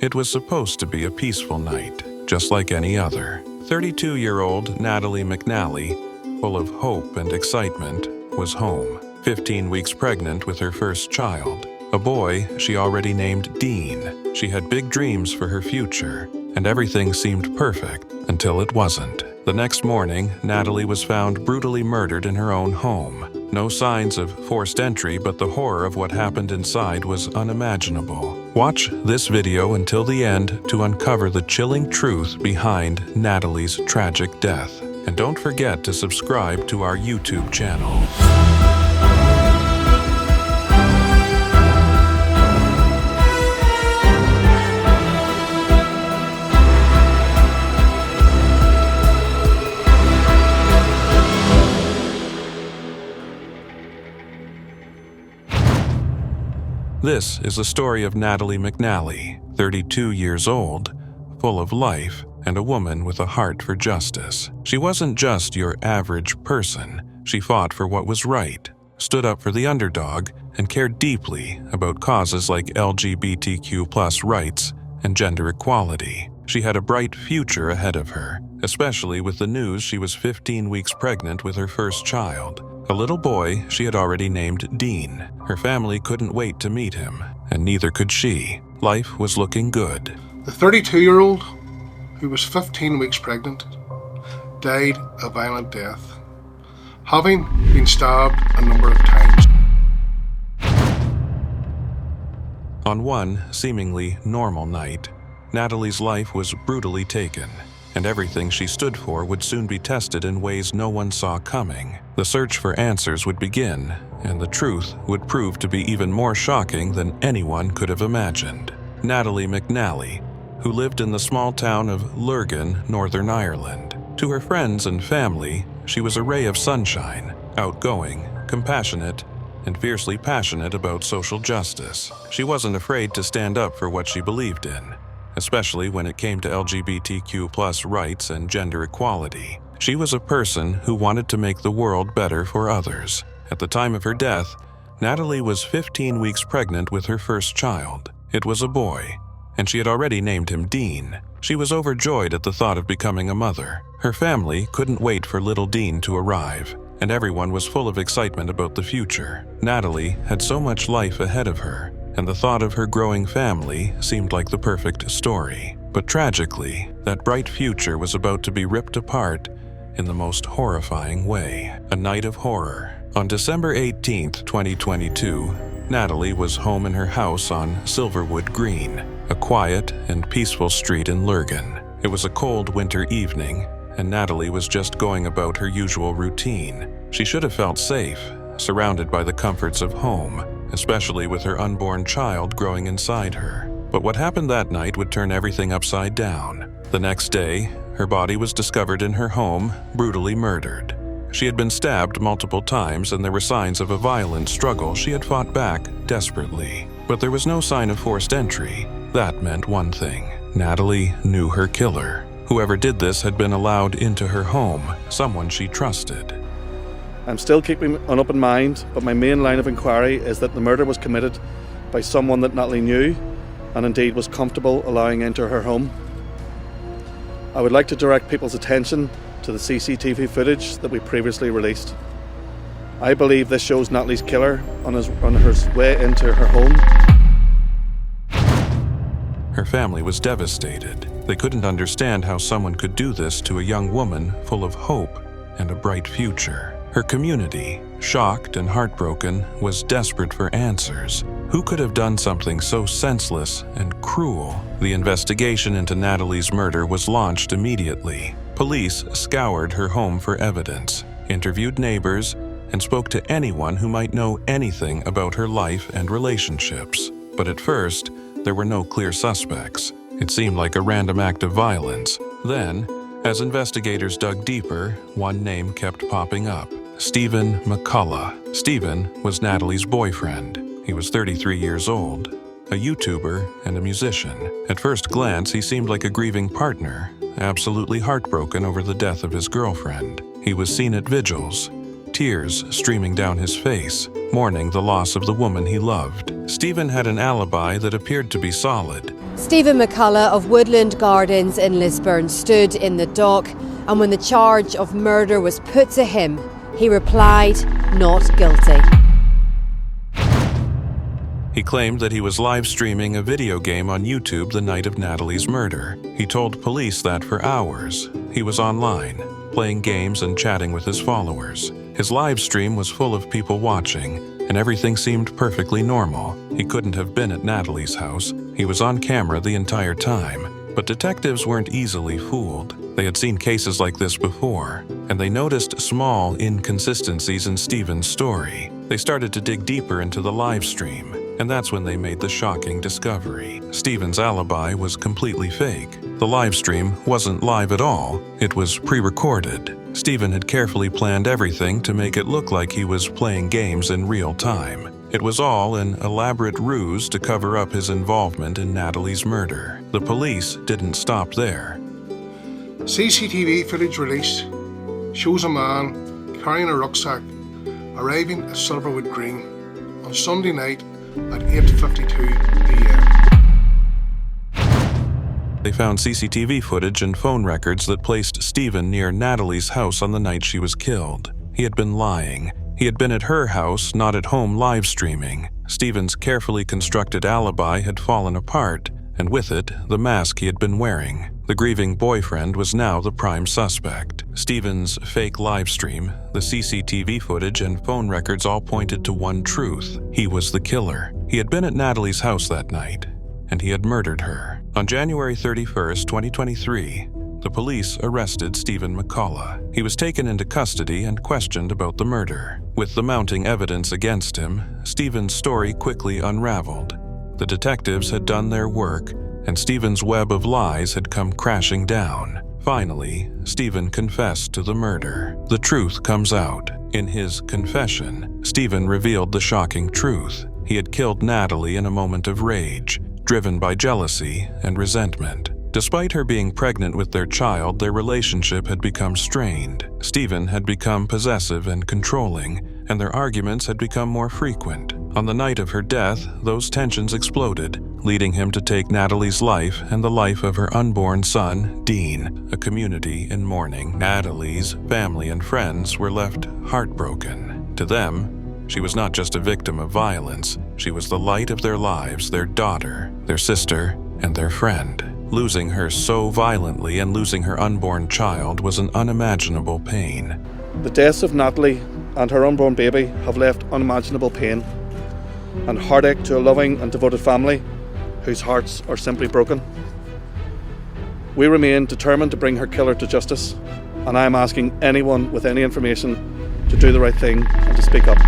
It was supposed to be a peaceful night, just like any other. 32-year-old Atalie McNally, full of hope and excitement, was home. 15 weeks pregnant with her first child, a boy she already named Dean. She had big dreams for her future, and everything seemed perfect until it wasn't. The next morning, Atalie was found brutally murdered in her own home. No signs of forced entry, but the horror of what happened inside was unimaginable. Watch this video until the end to uncover the chilling truth behind Atalie's tragic death. And don't forget to subscribe to our YouTube channel. This is the story of Atalie McNally, 32 years old, full of life, and a woman with a heart for justice. She wasn't just your average person. She fought for what was right, stood up for the underdog, and cared deeply about causes like LGBTQ+ rights and gender equality. She had a bright future ahead of her, especially with the news she was 15 weeks pregnant with her first child. A little boy she had already named Dean. Her family couldn't wait to meet him, and neither could she. Life was looking good. The 32-year-old, who was 15 weeks pregnant, died a violent death, having been stabbed a number of times. On one seemingly normal night, Atalie's life was brutally taken, and everything she stood for would soon be tested in ways no one saw coming. The search for answers would begin, and the truth would prove to be even more shocking than anyone could have imagined. Atalie McNally, who lived in the small town of Lurgan, Northern Ireland. To her friends and family, she was a ray of sunshine, outgoing, compassionate, and fiercely passionate about social justice. She wasn't afraid to stand up for what she believed in, especially when it came to LGBTQ+ rights and gender equality. She was a person who wanted to make the world better for others. At the time of her death, Atalie was 15 weeks pregnant with her first child. It was a boy, and she had already named him Dean. She was overjoyed at the thought of becoming a mother. Her family couldn't wait for little Dean to arrive, and everyone was full of excitement about the future. Atalie had so much life ahead of her, and the thought of her growing family seemed like the perfect story. But tragically, that bright future was about to be ripped apart in the most horrifying way. A night of horror. On December 18th, 2022, Atalie was home in her house on Silverwood Green, a quiet and peaceful street in Lurgan. It was a cold winter evening, and Atalie was just going about her usual routine. She should have felt safe, surrounded by the comforts of home, especially with her unborn child growing inside her. But what happened that night would turn everything upside down. The next day, her body was discovered in her home, brutally murdered. She had been stabbed multiple times, and there were signs of a violent struggle. She had fought back desperately. But there was no sign of forced entry. That meant one thing. Atalie knew her killer. Whoever did this had been allowed into her home, someone she trusted. I'm still keeping an open mind, but my main line of inquiry is that the murder was committed by someone that Atalie knew and indeed was comfortable allowing into her home. I would like to direct people's attention to the CCTV footage that we previously released. I believe this shows Atalie's killer on his way into her home. Her family was devastated. They couldn't understand how someone could do this to a young woman full of hope and a bright future. Her community, shocked and heartbroken, was desperate for answers. Who could have done something so senseless and cruel? The investigation into Atalie's murder was launched immediately. Police scoured her home for evidence, interviewed neighbors, and spoke to anyone who might know anything about her life and relationships. But at first, there were no clear suspects. It seemed like a random act of violence. Then, as investigators dug deeper, one name kept popping up: Stephen McCullagh. Stephen was Atalie's boyfriend. He was 33 years old, a YouTuber and a musician. At first glance, he seemed like a grieving partner, absolutely heartbroken over the death of his girlfriend. He was seen at vigils, tears streaming down his face, mourning the loss of the woman he loved. Stephen had an alibi that appeared to be solid. Stephen McCullagh of Woodland Gardens in Lisburn stood in the dock, and when the charge of murder was put to him, he replied, "Not guilty." He claimed that he was live streaming a video game on YouTube the night of Natalie's murder. He told police that for hours he was online, playing games and chatting with his followers. His live stream was full of people watching, and everything seemed perfectly normal. He couldn't have been at Natalie's house. He was on camera the entire time. But detectives weren't easily fooled. They had seen cases like this before, and they noticed small inconsistencies in Stephen's story. They started to dig deeper into the live stream, and that's when they made the shocking discovery. Stephen's alibi was completely fake. The live stream wasn't live at all. It was pre-recorded. Stephen had carefully planned everything to make it look like he was playing games in real time. It was all an elaborate ruse to cover up his involvement in Natalie's murder. The police didn't stop there. CCTV footage released shows a man carrying a rucksack arriving at Silverwood Green on Sunday night at 8:52 p.m. They found CCTV footage and phone records that placed Stephen near Natalie's house on the night she was killed. He had been lying. He had been at her house, not at home live streaming. Stephen's carefully constructed alibi had fallen apart, and with it, the mask he had been wearing. The grieving boyfriend was now the prime suspect. Stephen's fake live stream, the CCTV footage, and phone records all pointed to one truth. He was the killer. He had been at Natalie's house that night, and he had murdered her. On January 31st, 2023, the police arrested Stephen McCullagh. He was taken into custody and questioned about the murder. With the mounting evidence against him, Stephen's story quickly unraveled. The detectives had done their work, and Stephen's web of lies had come crashing down. Finally, Stephen confessed to the murder. The truth comes out. In his confession, Stephen revealed the shocking truth. He had killed Natalie in a moment of rage, driven by jealousy and resentment. Despite her being pregnant with their child, their relationship had become strained. Stephen had become possessive and controlling, and their arguments had become more frequent. On the night of her death, those tensions exploded, leading him to take Natalie's life and the life of her unborn son, Dean. A community in mourning. Natalie's family and friends were left heartbroken. To them, she was not just a victim of violence. She was the light of their lives, their daughter, their sister, and their friend. Losing her so violently and losing her unborn child was an unimaginable pain. The deaths of Natalie and her unborn baby have left unimaginable pain and heartache to a loving and devoted family whose hearts are simply broken. We remain determined to bring her killer to justice, and I am asking anyone with any information to do the right thing and to speak up.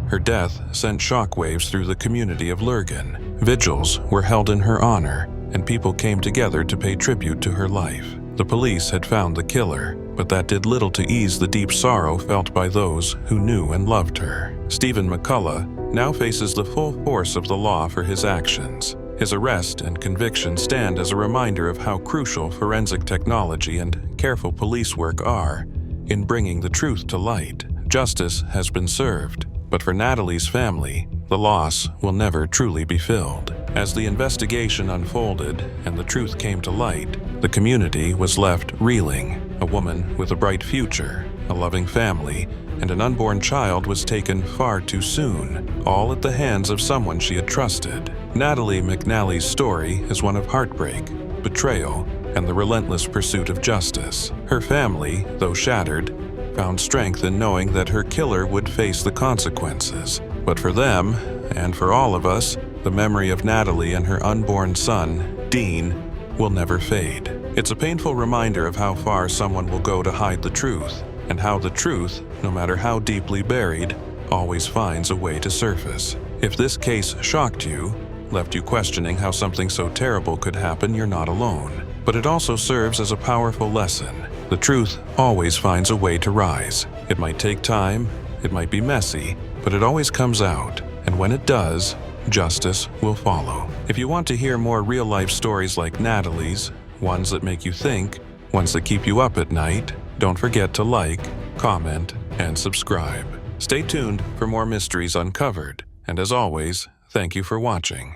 Her death sent shockwaves through the community of Lurgan. Vigils were held in her honor, and people came together to pay tribute to her life. The police had found the killer, but that did little to ease the deep sorrow felt by those who knew and loved her. Stephen McCullagh now faces the full force of the law for his actions. His arrest and conviction stand as a reminder of how crucial forensic technology and careful police work are in bringing the truth to light. Justice has been served, but for Natalie's family, the loss will never truly be filled. As the investigation unfolded and the truth came to light, the community was left reeling. A woman with a bright future, a loving family, and an unborn child was taken far too soon, all at the hands of someone she had trusted. Natalie McNally's story is one of heartbreak, betrayal, and the relentless pursuit of justice. Her family, though shattered, found strength in knowing that her killer would face the consequences. But for them, and for all of us, the memory of Natalie and her unborn son, Dean, will never fade. It's a painful reminder of how far someone will go to hide the truth, and how the truth, no matter how deeply buried, always finds a way to surface. If this case shocked you, left you questioning how something so terrible could happen, you're not alone. But it also serves as a powerful lesson. The truth always finds a way to rise. It might take time, it might be messy, but it always comes out. And when it does, justice will follow. If you want to hear more real-life stories like Natalie's, ones that make you think, ones that keep you up at night, don't forget to like, comment, and subscribe. Stay tuned for more mysteries uncovered, and as always, thank you for watching.